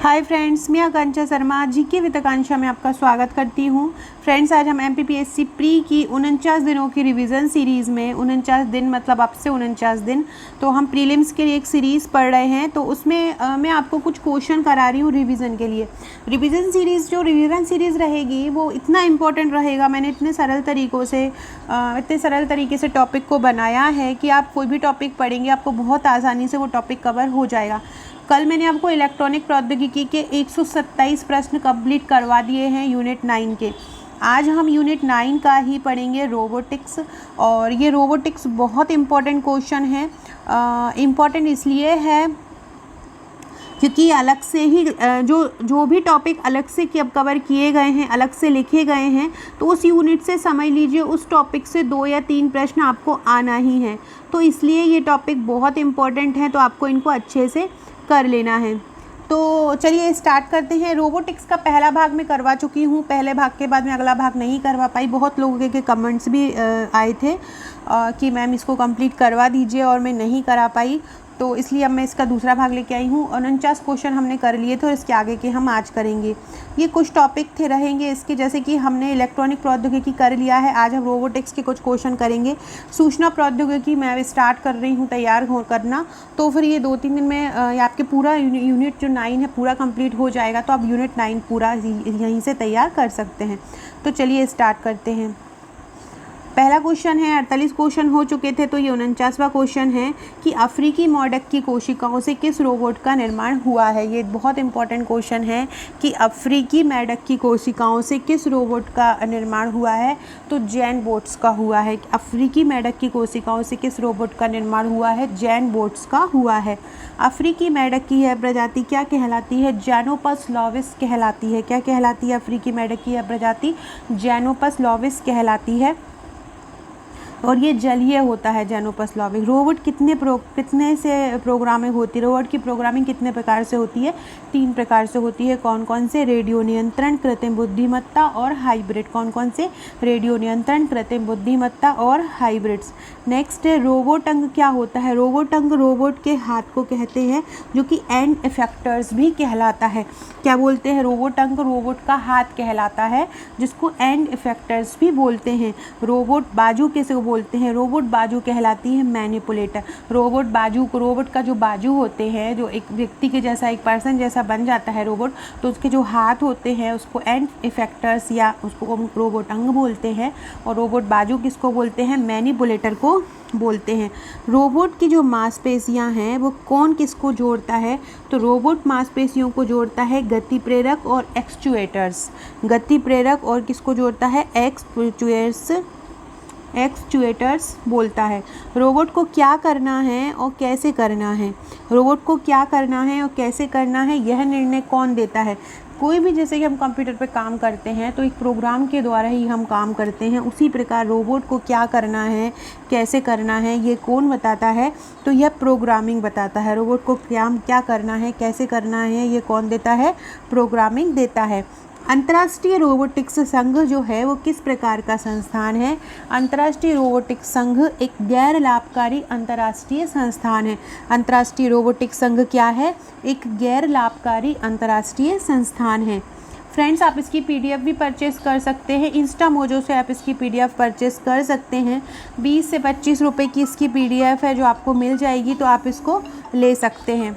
Hi friends, मैं आकांक्षा Sharma GK with आकांक्षा में आपका स्वागत करती हूँ। फ्रेंड्स, आज हम एमपीपीएससी प्री की 49 दिनों की रिवीजन सीरीज़ में 49 दिन मतलब अब से 49 दिन तो हम प्रीलिम्स के लिए एक सीरीज़ पढ़ रहे हैं। तो उसमें मैं आपको कुछ क्वेश्चन करा रही हूँ रिवीजन के लिए। रिवीजन सीरीज़ रहेगी वो इतना इम्पोर्टेंट रहेगा। मैंने इतने सरल तरीके से टॉपिक को बनाया है कि आप कोई भी टॉपिक पढ़ेंगे आपको बहुत आसानी से वो टॉपिक कवर हो जाएगा। कल मैंने आपको इलेक्ट्रॉनिक प्रौद्योगिकी के 127 प्रश्न कंप्लीट करवा दिए हैं यूनिट 9 के। आज हम यूनिट 9 का ही पढ़ेंगे रोबोटिक्स, और ये रोबोटिक्स बहुत इम्पॉर्टेंट क्वेश्चन है। इम्पॉर्टेंट इसलिए है क्योंकि अलग से ही जो भी टॉपिक अलग से कवर किए गए हैं, अलग से लिखे गए हैं, तो उस यूनिट से समझ लीजिए उस टॉपिक से 2 या 3 प्रश्न आपको आना ही है। तो इसलिए ये टॉपिक बहुत इम्पॉर्टेंट है, तो आपको इनको अच्छे से कर लेना है। तो चलिए स्टार्ट करते हैं। रोबोटिक्स का पहला भाग मैं करवा चुकी हूँ। पहले भाग के बाद मैं अगला भाग नहीं करवा पाई। बहुत लोगों के कमेंट्स भी आए थे कि मैम इसको कंप्लीट करवा दीजिए, और मैं नहीं करा पाई, तो इसलिए अब मैं इसका दूसरा भाग लेके आई हूँ। 49 क्वेश्चन हमने कर लिए थे और इसके आगे के हम आज करेंगे। ये कुछ टॉपिक थे रहेंगे इसके, जैसे कि हमने इलेक्ट्रॉनिक प्रौद्योगिकी कर लिया है। आज हम रोबोटिक्स के कुछ क्वेश्चन करेंगे। सूचना प्रौद्योगिकी मैं स्टार्ट कर रही हूँ तैयार करना, तो फिर ये 2-3 दिन में आपके पूरा यूनिट जो 9 है पूरा कंप्लीट हो जाएगा। तो आप यूनिट 9 पूरा यहीं से तैयार कर सकते हैं। तो चलिए स्टार्ट करते हैं। पहला क्वेश्चन है, 48 क्वेश्चन हो चुके थे, तो ये 49वां क्वेश्चन है कि अफ्रीकी मेंढक की कोशिकाओं से किस रोबोट का निर्माण हुआ है। ये बहुत इंपॉर्टेंट क्वेश्चन है कि अफ्रीकी मेंढक की कोशिकाओं से किस रोबोट का निर्माण हुआ है। तो जैनबोट्स का हुआ है। अफ्रीकी मेंढक की कोशिकाओं से किस रोबोट का निर्माण हुआ है? जैनबोट्स का हुआ है। अफ्रीकी मेंढक की यह प्रजाति क्या कहलाती है? जैनोपस लॉविस कहलाती है। क्या कहलाती है? अफ्रीकी मेंढक की यह प्रजाति जैनोपस लॉविस कहलाती है, और ये जलीय होता है जैनोपस लॉविस। रोबोट कितने से प्रोग्रामिंग होती है? रोबोट की प्रोग्रामिंग कितने प्रकार से होती है? 3 प्रकार से होती है। कौन कौन से? रेडियो नियंत्रण, कृत्रिम बुद्धिमत्ता और हाइब्रिड। कौन कौन से? रेडियो नियंत्रण, कृत्रिम बुद्धिमत्ता और हाइब्रिड्स। नेक्स्ट है रोबोट अंग क्या होता है? रोबोट अंग रोबोट के हाथ को कहते हैं, जो कि एंड इफेक्टर्स भी कहलाता है। क्या बोलते हैं? रोबोट अंग रोबोट का हाथ कहलाता है, जिसको एंड इफेक्टर्स भी बोलते हैं। रोबोट बाजू किसे बोलते हैं? रोबोट बाजू कहलाती है मैनिपुलेटर। रोबोट का जो बाजू होते हैं, जो एक व्यक्ति के जैसा, एक पर्सन जैसा बन जाता है रोबोट, तो उसके जो हाथ होते हैं उसको एंड इफेक्टर्स या उसको रोबोट अंग बोलते हैं। और रोबोट बाजू किसको बोलते हैं? मैनिपुलेटर को बोलते हैं। रोबोट की जो मांसपेशियां हैं वो कौन किसको जोड़ता है? तो रोबोट मांसपेशियों को जोड़ता है गति प्रेरक और एक्चुएटर्स। गति प्रेरक और किसको जोड़ता है? एक्चुएटर्स बोलता है। रोबोट को क्या करना है और कैसे करना है? रोबोट को क्या करना है और कैसे करना है, यह निर्णय कौन देता है? कोई भी, जैसे कि हम कंप्यूटर पे काम करते हैं तो एक प्रोग्राम के द्वारा ही हम काम करते हैं, उसी प्रकार रोबोट को क्या करना है, कैसे करना है, ये कौन बताता है? तो यह प्रोग्रामिंग बताता है। रोबोट को क्या करना है, कैसे करना है, ये कौन देता है? प्रोग्रामिंग देता है। अंतर्राष्ट्रीय रोबोटिक्स संघ जो है वो किस प्रकार का संस्थान है? अंतर्राष्ट्रीय रोबोटिक्स संघ एक गैर लाभकारी अंतर्राष्ट्रीय संस्थान है। अंतर्राष्ट्रीय रोबोटिक्स संघ क्या है? एक गैर लाभकारी अंतर्राष्ट्रीय संस्थान है। फ्रेंड्स, आप इसकी PDF भी परचेस कर सकते हैं। इंस्टा मोजो से आप इसकी PDF परचेस कर सकते हैं। 20 से 25 रुपये की इसकी PDF है जो आपको मिल जाएगी, तो आप इसको ले सकते हैं।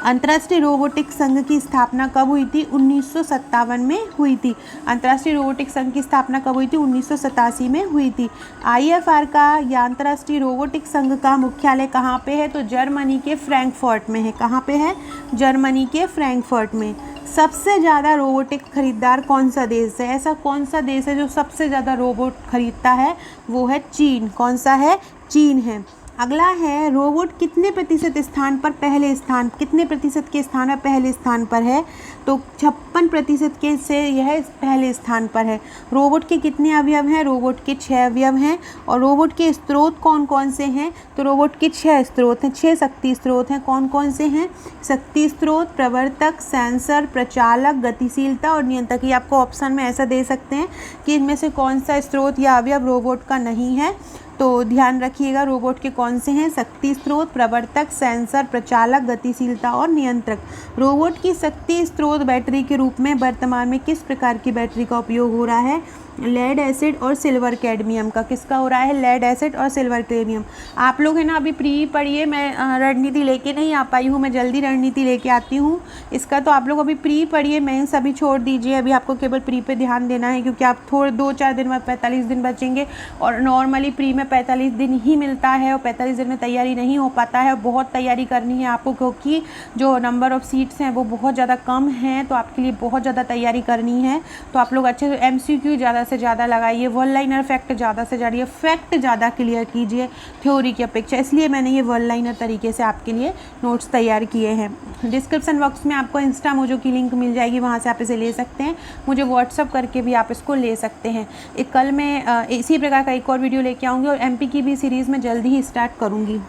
अंतर्राष्ट्रीय रोबोटिक्स संघ की स्थापना कब हुई थी? 1957 में हुई थी। अंतर्राष्ट्रीय रोबोटिक्स संघ की स्थापना कब हुई थी? 1987 में हुई थी। IFR का या अंतर्राष्ट्रीय रोबोटिक्स संघ का मुख्यालय कहाँ पे है? तो जर्मनी के फ्रैंकफर्ट में है। कहाँ पे है? जर्मनी के फ्रैंकफर्ट में। सबसे ज़्यादा रोबोटिक खरीदार कौन सा देश है? ऐसा कौन सा देश है जो सबसे ज़्यादा रोबोट खरीदता है? वो है चीन। कौन सा है? चीन है। अगला है, रोबोट कितने प्रतिशत स्थान पर पहले स्थान, कितने प्रतिशत के स्थान पर पहले स्थान पर है? तो 56% के से यह पहले स्थान पर है। रोबोट के कितने अवयव हैं? रोबोट के 6 अवयव हैं। और रोबोट के स्रोत कौन कौन से हैं? तो रोबोट के 6 स्रोत हैं, 6 शक्ति स्रोत हैं। कौन कौन से हैं? शक्ति स्रोत, प्रवर्तक, सेंसर, प्रचालक, गतिशीलता और नियंत्रक। ये आपको ऑप्शन में ऐसा दे सकते हैं कि इनमें से कौन सा स्रोत या अवयव रोबोट का नहीं है। तो ध्यान रखिएगा रोबोट के कौन से हैं, शक्ति स्रोत, प्रवर्तक, सेंसर, प्रचालक, गतिशीलता और नियंत्रक। रोबोट की शक्ति स्रोत बैटरी के रूप में वर्तमान में किस प्रकार की बैटरी का उपयोग हो रहा है, लेड एसिड और सिल्वर कैडमियम का। किसका हो रहा है, लेड एसिड और सिल्वर कैडमियम। आप लोग है ना अभी प्री पढ़िए, मैं रणनीति लेके नहीं आ पाई हूँ, मैं जल्दी रणनीति लेके आती हूँ इसका, तो आप लोग अभी प्री पढ़िए, मेंस अभी छोड़ दीजिए, अभी आपको केवल प्री पे ध्यान देना है, क्योंकि आप थोड़े 2-4 दिन में 45 दिन बचेंगे और नॉर्मली प्री में 45 दिन ही मिलता है और 45 दिन में तैयारी नहीं हो पाता है। बहुत तैयारी करनी है आपको, क्योंकि जो नंबर ऑफ़ सीट्स हैं वो बहुत ज़्यादा कम हैं, तो आपके लिए बहुत ज़्यादा तैयारी करनी है। तो आप लोग अच्छे से MCQ ज़्यादा से ज़्यादा लगाइए, वन लाइनर फैक्ट ज़्यादा से ज़्यादा, फैक्ट ज़्यादा क्लियर कीजिए थ्योरी की अपेक्षा, इसलिए मैंने ये वन लाइनर तरीके से आपके लिए नोट्स तैयार किए हैं। डिस्क्रिप्शन बॉक्स में आपको इंस्टा मोजो की लिंक मिल जाएगी, वहाँ से आप इसे ले सकते हैं, मुझे व्हाट्सअप करके भी आप इसको ले सकते हैं। एक कल मैं इसी प्रकार का एक और वीडियो लेके आऊँगी और MP की भी सीरीज़ में जल्दी ही स्टार्ट करूँगी।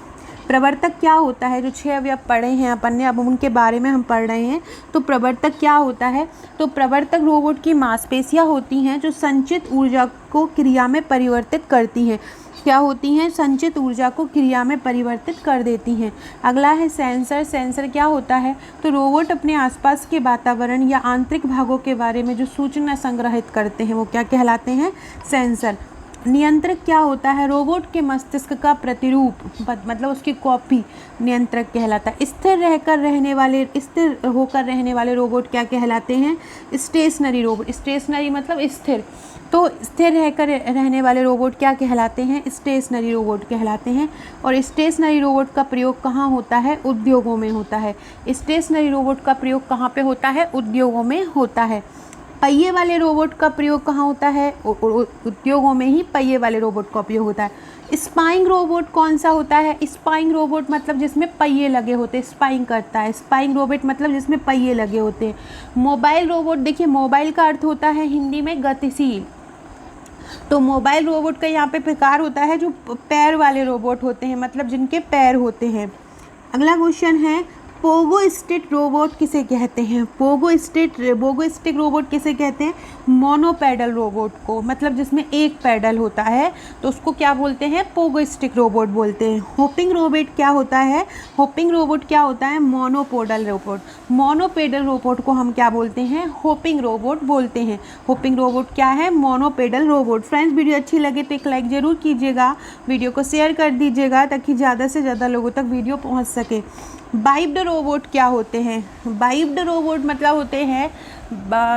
प्रवर्तक क्या होता है, जो 6 अवयव पढ़े हैं अपन ने, अब उनके बारे में हम पढ़ रहे हैं। तो प्रवर्तक क्या होता है, तो प्रवर्तक रोबोट की मांसपेशियां होती हैं जो संचित ऊर्जा को क्रिया में परिवर्तित करती हैं। क्या होती हैं, संचित ऊर्जा को क्रिया में परिवर्तित कर देती हैं। अगला है सेंसर। सेंसर क्या होता है, तो रोबोट अपने आसपास के वातावरण या आंतरिक भागों के बारे में जो सूचना संग्रहित करते हैं वो क्या कहलाते हैं, सेंसर। नियंत्रक क्या होता है, रोबोट के मस्तिष्क का प्रतिरूप, मतलब उसकी कॉपी नियंत्रक कहलाता है। स्थिर होकर रहने वाले रोबोट क्या कहलाते हैं, स्टेशनरी रोबोट। स्टेशनरी मतलब स्थिर, तो स्थिर रहकर रहने वाले रोबोट क्या कहलाते हैं, स्टेशनरी रोबोट कहलाते हैं। और स्टेशनरी रोबोट का प्रयोग कहाँ होता है, उद्योगों में होता है। स्टेशनरी रोबोट का प्रयोग कहाँ पे होता है, उद्योगों में होता है। पहिए वाले रोबोट का प्रयोग कहाँ होता है, उद्योगों में ही पहिए वाले रोबोट का उपयोग होता है। स्पाइंग रोबोट कौन सा होता है, स्पाइंग रोबोट मतलब जिसमें पहिए लगे होते हैं, स्पाइंग करता है। स्पाइंग रोबोट मतलब जिसमें पहिए लगे होते हैं। मोबाइल रोबोट, देखिए मोबाइल का अर्थ होता है हिंदी में गतिशील, तो मोबाइल रोबोट का यहाँ पे प्रकार होता है जो पैर वाले रोबोट होते हैं, मतलब जिनके पैर होते हैं। अगला क्वेश्चन है, पोगो स्टिक रोबोट किसे कहते हैं, पोगो स्टिक रोबोट किसे कहते हैं, मोनोपेडल रोबोट को, मतलब जिसमें एक पेडल होता है तो उसको क्या बोलते हैं, पोगो स्टिक रोबोट बोलते हैं। होपिंग रोबोट क्या होता है, होपिंग रोबोट क्या होता है, मोनोपोडल रोबोट। मोनोपेडल रोबोट को हम क्या बोलते हैं, होपिंग रोबोट बोलते हैं। होपिंग रोबोट क्या है, मोनोपेडल रोबोट। फ्रेंड्स वीडियो अच्छी लगे तो एक लाइक ज़रूर कीजिएगा, वीडियो को शेयर कर दीजिएगा ताकि ज़्यादा से ज़्यादा लोगों तक वीडियो पहुँच सके। बाइप्ड रोबोट क्या होते हैं, बाइप्ड रोबोट मतलब होते हैं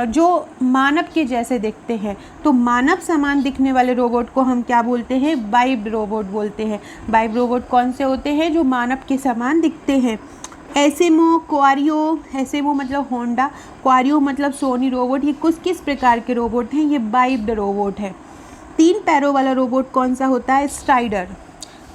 जो मानव के जैसे दिखते हैं, तो मानव समान दिखने वाले रोबोट को हम क्या बोलते हैं, बाइप्ड रोबोट बोलते हैं। बाइप्ड रोबोट कौन से होते हैं, जो मानव के समान दिखते हैं। एसेमो, क्वारियो, एसेमो मतलब होंडा, क्वारियो मतलब सोनी रोबोट, ये कुछ किस प्रकार के रोबोट हैं, ये बाइप्ड रोबोट है। 3 पैरों वाला रोबोट कौन सा होता है, स्ट्राइडर।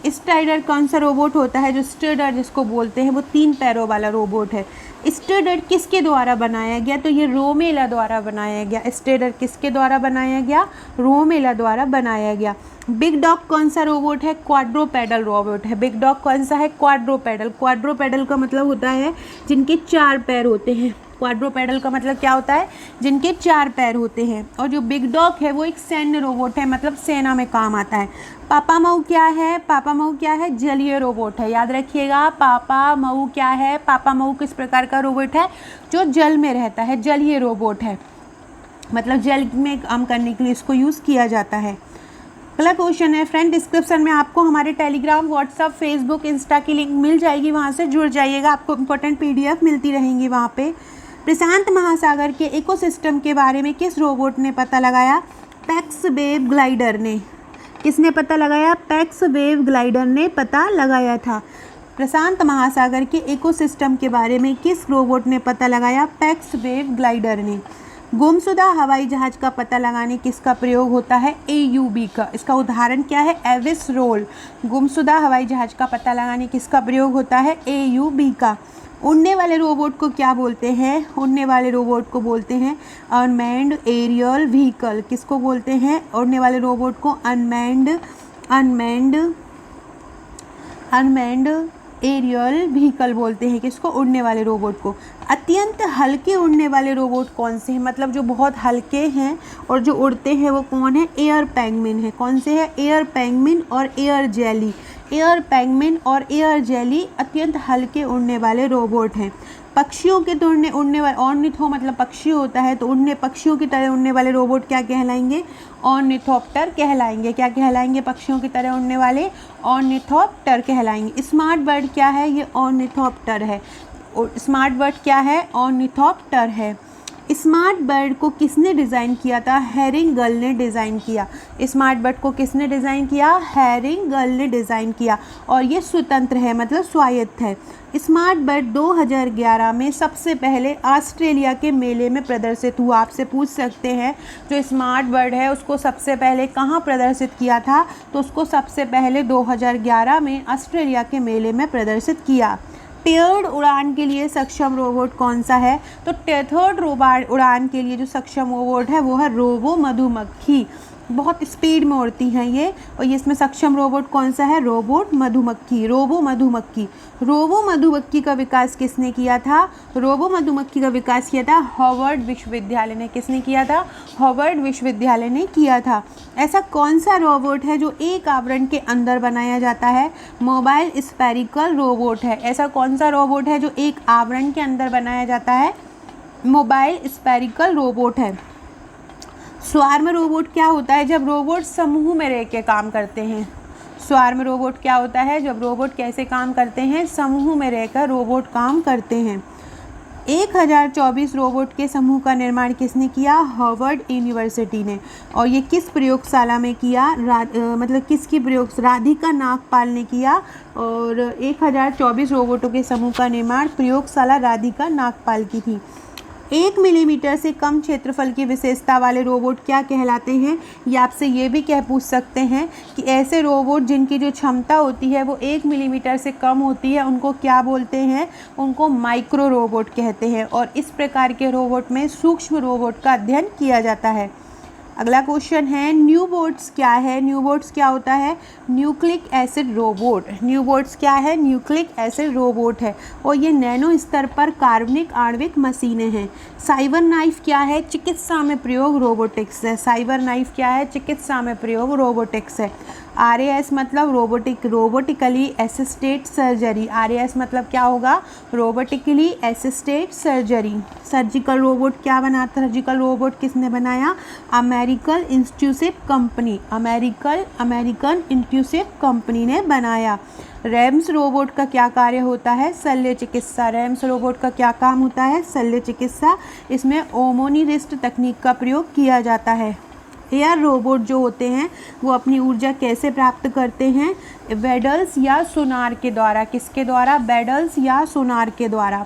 स्ट्राइडर कौन सा रोबोट होता है, जो स्ट्राइडर जिसको बोलते हैं वो 3 पैरों वाला रोबोट है। स्ट्राइडर किसके द्वारा बनाया गया, तो ये रोमेला द्वारा बनाया गया। स्ट्राइडर किसके द्वारा बनाया गया, रोमेला द्वारा बनाया गया। बिग डॉग कौन सा रोबोट है, क्वाड्रोपेडल रोबोट है। बिग डॉग कौन सा है, क्वाड्रोपेडल। क्वाड्रोपेडल का मतलब होता है जिनके 4 पैर होते हैं। क्वाड्रोपेडल का मतलब क्या होता है, जिनके 4 पैर होते हैं। और जो बिग डॉग है वो एक सैन्य रोबोट है, मतलब सेना में काम आता है। पापामाऊ क्या है, पापामाऊ क्या है, जलीय रोबोट है। याद रखिएगा, पापामाऊ क्या है, पापामाऊ किस प्रकार का रोबोट है, जो जल में रहता है, जलीय रोबोट है, मतलब जल में काम करने के लिए इसको यूज़ किया जाता है। अगला क्वेश्चन है फ्रेंड, डिस्क्रिप्शन में आपको हमारे टेलीग्राम, व्हाट्सअप, फेसबुक, इंस्टा की लिंक मिल जाएगी, वहाँ से जुड़ जाइएगा, आपको इंपॉर्टेंट PDF मिलती रहेंगी वहाँ पे। प्रशांत महासागर के इकोसिस्टम के बारे में किस रोबोट ने पता लगाया, पैक्स वेव ग्लाइडर ने। किसने पता लगाया, पैक्स वेव ग्लाइडर ने पता लगाया था। प्रशांत महासागर के इकोसिस्टम के बारे में किस रोबोट ने पता लगाया, पैक्स वेव ग्लाइडर ने। गुमशुदा हवाई जहाज का पता लगाने किसका प्रयोग होता है, AUV का। इसका उदाहरण क्या है, एविस रोल। गुमशुदा हवाई जहाज का पता लगाने किसका प्रयोग होता है, AUV का। उड़ने वाले रोबोट को क्या बोलते हैं, उड़ने वाले रोबोट को बोलते हैं अनमैन्ड एरियल व्हीकल। किसको बोलते हैं, उड़ने वाले रोबोट को अनमैन्ड एरियल व्हीकल बोलते हैं किसको, उड़ने वाले रोबोट को। अत्यंत हल्के उड़ने वाले रोबोट कौन से हैं, मतलब जो बहुत हल्के हैं और जो उड़ते हैं वो कौन है, एयर पेंगुइन है। कौन से है, एयर पेंगुइन और एयर जेली। एयर पेंगुइन और एयर जेली अत्यंत हल्के उड़ने वाले रोबोट हैं। पक्षियों के तो उड़ने वाले, ऑर्निथो मतलब पक्षी होता है, तो उड़ने पक्षियों की तरह उड़ने वाले रोबोट क्या कहलाएंगे, ऑर्निथोप्टर कहलाएंगे। क्या कहलाएंगे, पक्षियों की तरह उड़ने वाले ऑर्निथोप्टर कहलाएंगे। स्मार्ट बर्ड क्या है, ये ऑर्निथोप्टर है। और स्मार्ट बर्ड क्या है, ऑर्निथोप्टर है। स्मार्ट बर्ड को किसने डिज़ाइन किया था, हैरिंगल ने डिज़ाइन किया। स्मार्ट बर्ड को किसने डिज़ाइन किया, हैरिंगल ने डिज़ाइन किया। और ये स्वतंत्र है मतलब स्वायत्त है। स्मार्ट बर्ड 2011 में सबसे पहले ऑस्ट्रेलिया के मेले में प्रदर्शित हुआ। आपसे पूछ सकते हैं जो स्मार्ट बर्ड है उसको सबसे पहले कहाँ प्रदर्शित किया था, तो उसको सबसे पहले 2011 में ऑस्ट्रेलिया के मेले में प्रदर्शित किया। टेथर्ड उड़ान के लिए सक्षम रोबोट कौन सा है, तो टेथर्ड उड़ान के लिए जो सक्षम रोबोट है वो है रोबो मधुमक्खी। बहुत स्पीड में उड़ती हैं ये, और ये इसमें सक्षम रोबोट कौन सा है, रोबोट मधुमक्खी, रोबो मधुमक्खी। रोबो मधुमक्खी का विकास किसने किया था, रोबो मधुमक्खी का विकास किया था हार्वर्ड विश्वविद्यालय ने। किसने किया था, हार्वर्ड विश्वविद्यालय ने किया था। ऐसा कौन सा रोबोट है जो एक आवरण के अंदर बनाया जाता है, मोबाइल स्फेरिकल रोबोट है। ऐसा कौन सा रोबोट है जो एक आवरण के अंदर बनाया जाता है, मोबाइल स्फेरिकल रोबोट है। स्वार्म रोबोट क्या होता है, जब रोबोट समूह में रह के काम करते हैं। स्वार्म रोबोट क्या होता है, जब रोबोट कैसे काम करते हैं, समूह में रहकर रोबोट काम करते हैं। 1024 रोबोट के समूह का निर्माण किसने किया, हार्वर्ड यूनिवर्सिटी ने। और ये किस प्रयोगशाला में किया, मतलब किसकी प्रयोग, राधिका नागपाल ने किया। और 1024 रोबोटों के समूह का निर्माण प्रयोगशाला राधिका नागपाल की थी। 1 मिलीमीटर से कम क्षेत्रफल की विशेषता वाले रोबोट क्या कहलाते हैं, ये आपसे ये भी पूछ सकते हैं कि ऐसे रोबोट जिनकी जो क्षमता होती है वो 1 मिलीमीटर से कम होती है उनको क्या बोलते हैं, उनको माइक्रो रोबोट कहते हैं। और इस प्रकार के रोबोट में सूक्ष्म रोबोट का अध्ययन किया जाता है। अगला क्वेश्चन है, न्यूबोट्स क्या है, न्यूबोट्स क्या होता है, न्यूक्लिक एसिड रोबोट। न्यूबोट्स क्या है, न्यूक्लिक एसिड रोबोट है, और ये नैनो स्तर पर कार्बनिक आणविक मशीनें हैं। साइबर नाइफ क्या है, चिकित्सा में प्रयोग रोबोटिक्स है। साइबर नाइफ क्या है, चिकित्सा में प्रयोग रोबोटिक्स है। RAS मतलब रोबोटिकली असिस्टेड सर्जरी। RAS मतलब क्या होगा, रोबोटिकली असिस्टेड सर्जरी। सर्जिकल रोबोट क्या बना, सर्जिकल रोबोट किसने बनाया, अमेरिकन इंस्टीट्यूटिव कंपनी, अमेरिकन इंस्टीट्यूटिव कंपनी ने बनाया। रैम्स रोबोट का क्या कार्य होता है, शल्य चिकित्सा। रैम्स रोबोट का क्या काम होता है, शल्य चिकित्सा। इसमें ओमोनिरिस्ट तकनीक का प्रयोग किया जाता है। एयर रोबोट जो होते हैं वो अपनी ऊर्जा कैसे प्राप्त करते हैं, बैडल्स या सोनार के द्वारा। किसके द्वारा, बैडल्स या सोनार के द्वारा।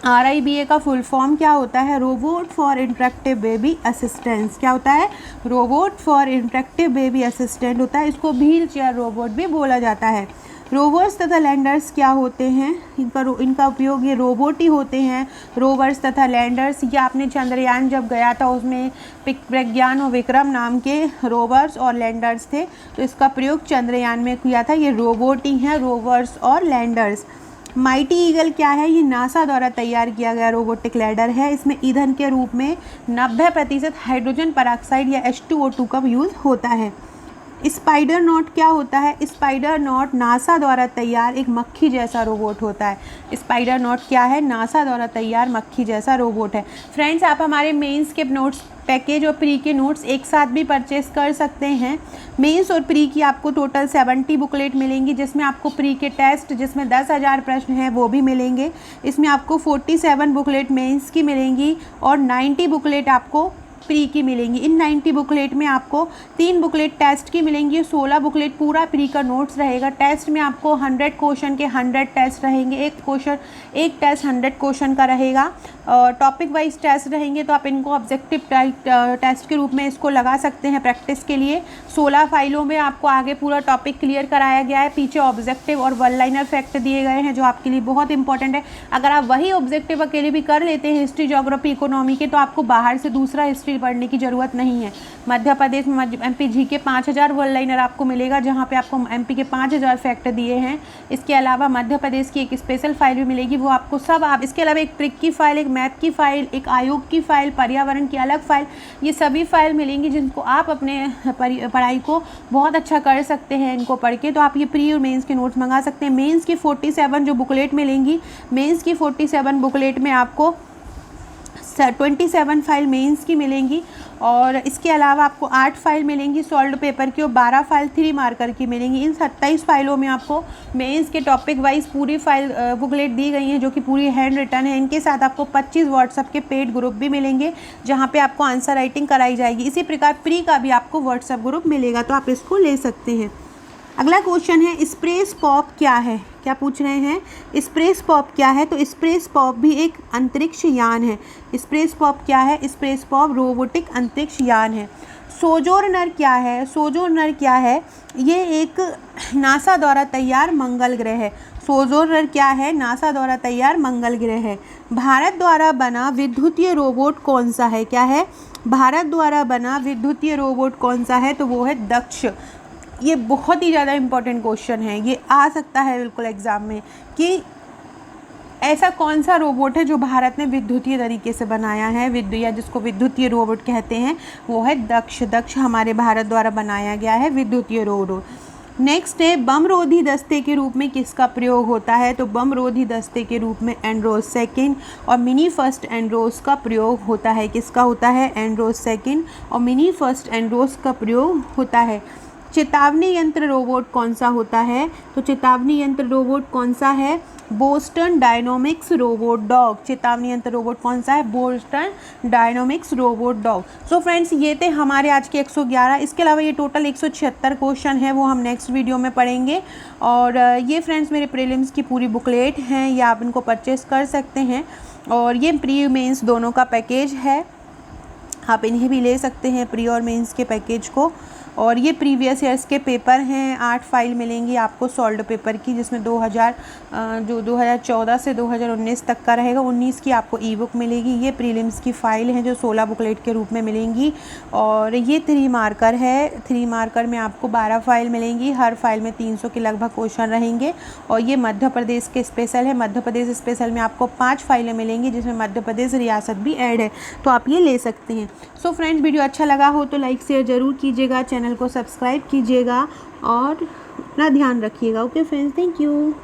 RIBA का फुल फॉर्म क्या होता है, robot for interactive baby assistance. क्या होता है, robot for interactive baby assistant होता है। इसको व्हील चेयर रोबोट भी बोला जाता है। रोवर्स तथा लैंडर्स क्या होते हैं, इनका उपयोग ये रोबोट ही होते हैं। रोवर्स तथा लैंडर्स, ये आपने चंद्रयान जब गया था उसमें प्रज्ञान और विक्रम नाम के रोवर्स और लैंडर्स थे, तो इसका प्रयोग चंद्रयान में किया था। ये रोबोट ही हैं, रोवर्स और लैंडर्स। माइटी ईगल क्या है, ये नासा द्वारा तैयार किया गया रोबोटिक लैडर है। इसमें ईंधन के रूप में 90% हाइड्रोजन पेरोक्साइड या H2O2 का यूज़ होता है। स्पाइडर नॉट क्या होता है, स्पाइडर नॉट नासा द्वारा तैयार एक मक्खी जैसा रोबोट होता है। स्पाइडर नॉट क्या है, नासा द्वारा तैयार मक्खी जैसा रोबोट है। फ्रेंड्स, आप हमारे मेंस के नोट्स पैकेज और प्री के नोट्स एक साथ भी परचेस कर सकते हैं। मेंस और प्री की आपको टोटल 70 बुकलेट मिलेंगी, जिसमें आपको प्री के टेस्ट जिसमें 10,000 प्रश्न हैं वो भी मिलेंगे। इसमें आपको 47 बुकलेट मेंस की मिलेंगी और 90 बुकलेट आपको प्री की मिलेंगी। इन 90 बुकलेट में आपको 3 बुकलेट टेस्ट की मिलेंगी, 16 बुकलेट पूरा प्री का नोट्स रहेगा। टेस्ट में आपको 100 क्वेश्चन के 100 टेस्ट रहेंगे, एक टेस्ट 100 क्वेश्चन का रहेगा। टॉपिक वाइज टेस्ट रहेंगे, तो आप इनको ऑब्जेक्टिव टेस्ट के रूप में इसको लगा सकते हैं प्रैक्टिस के लिए। 16 फाइलों में आपको आगे पूरा टॉपिक क्लियर कराया गया है, पीछे ऑब्जेक्टिव और वन लाइनर फैक्ट दिए गए हैं जो आपके लिए बहुत इंपॉर्टेंट है। अगर आप वही ऑब्जेक्टिव अकेले भी कर लेते हैं हिस्ट्री, ज्योग्राफी, इकोनॉमी के, तो आपको बाहर से दूसरा हिस्ट्री हिस्ट्री पढ़ने की ज़रूरत नहीं है। मध्य प्रदेश में MP GK 5000 वर्ड लाइनर आपको मिलेगा, जहाँ पे आपको MP के 5000 फैक्ट दिए हैं। इसके अलावा मध्य प्रदेश की एक स्पेशल फाइल भी मिलेगी, वो आपको सब आप इसके अलावा एक ट्रिक की फ़ाइल, एक मैप की फ़ाइल, एक आयोग की फ़ाइल, पर्यावरण की अलग फ़ाइल, ये सभी फाइल मिलेंगी जिनको आप अपने पढ़ाई को बहुत अच्छा कर सकते हैं इनको पढ़ के। तो आप ये प्री और मेंस के नोट्स मंगा सकते हैं। मेंस की 47 जो बुकलेट मिलेंगी, मेंस की 47 बुकलेट में आपको 27 फाइल मेंस की मिलेंगी, और इसके अलावा आपको 8 फाइल मिलेंगी सॉल्व्ड पेपर की और 12 फाइल 3 मार्कर की मिलेंगी। इन 27 फाइलों में आपको मेंस के टॉपिक वाइज पूरी फाइल बुकलेट दी गई हैं, जो कि पूरी हैंड रिटन है। इनके साथ आपको 25 व्हाट्सएप के पेड ग्रुप भी मिलेंगे, जहाँ पे आपको आंसर राइटिंग कराई जाएगी। इसी प्रकार प्री का भी आपको व्हाट्सएप ग्रुप मिलेगा, तो आप इसको ले सकते हैं। अगला क्वेश्चन है स्पेस पॉप क्या है। क्या पूछ रहे हैं, स्पेस पॉप क्या है? तो स्पेस पॉप भी एक अंतरिक्ष यान है। स्पेस पॉप क्या है? स्पेस पॉप रोबोटिक अंतरिक्ष यान है। सोजोर्नर क्या है? सोजोर्नर क्या है? ये एक नासा द्वारा तैयार मंगल ग्रह है। सोजोर्नर क्या है? नासा द्वारा तैयार मंगल ग्रह है। भारत द्वारा बना विद्युतीय रोबोट कौन सा है? क्या है? भारत द्वारा बना विद्युतीय रोबोट कौन सा है? तो वो है दक्ष। ये बहुत ही ज़्यादा इम्पोर्टेंट क्वेश्चन है, ये आ सकता है बिल्कुल एग्ज़ाम में कि ऐसा कौन सा रोबोट है जो भारत ने विद्युतीय तरीके से बनाया है, या जिसको विद्युतीय रोबोट कहते हैं, वो है दक्ष। दक्ष हमारे भारत द्वारा बनाया गया है विद्युतीय रोबोट। नेक्स्ट है बमरोधी दस्ते के रूप में किसका प्रयोग होता है? तो बमरोधी दस्ते के रूप में एंड्रोस सेकंड और मिनी फर्स्ट एंड्रोस का प्रयोग होता है। किसका होता है? एंड्रोस सेकंड और मिनी फर्स्ट एंड्रोस का प्रयोग होता है। चेतावनी यंत्र रोबोट कौन सा होता है? तो चेतावनी यंत्र रोबोट कौन सा है? Boston Dynamics robot dog. चेतावनी यंत्र रोबोट कौन सा है? Boston Dynamics robot dog. So friends, ये थे हमारे आज के 111। इसके अलावा ये टोटल 176 क्वेश्चन है, वो हम नेक्स्ट वीडियो में पढ़ेंगे। और ये फ्रेंड्स मेरे प्रीलिम्स की पूरी बुकलेट हैं, ये आप इनको परचेस कर सकते हैं। और ये प्री मेंस दोनों का पैकेज है, आप इन्हें भी ले सकते हैं, प्री और मेंस के पैकेज को। और ये प्रीवियस ईयर्स के पेपर हैं, 8 फाइल मिलेंगी आपको सॉल्व्ड पेपर की, जिसमें 2014 से 2019 तक का रहेगा। 19 की आपको ई बुक मिलेगी। ये प्रीलिम्स की फ़ाइल हैं जो 16 बुकलेट के रूप में मिलेंगी। और ये 3 मार्कर है, 3 मार्कर में आपको 12 फाइल मिलेंगी। हर फाइल में 300 के लगभग क्वेश्चन रहेंगे। और ये मध्य प्रदेश के स्पेशल है। मध्य प्रदेश स्पेशल में आपको 5 फाइलें मिलेंगी, जिसमें मध्य प्रदेश रियासत भी ऐड है, तो आप ये ले सकते हैं। सो फ्रेंड्स, वीडियो अच्छा लगा हो तो लाइक शेयर ज़रूर कीजिएगा, चैनल को सब्सक्राइब कीजिएगा और अपना ध्यान रखिएगा। Okay friends, thank you.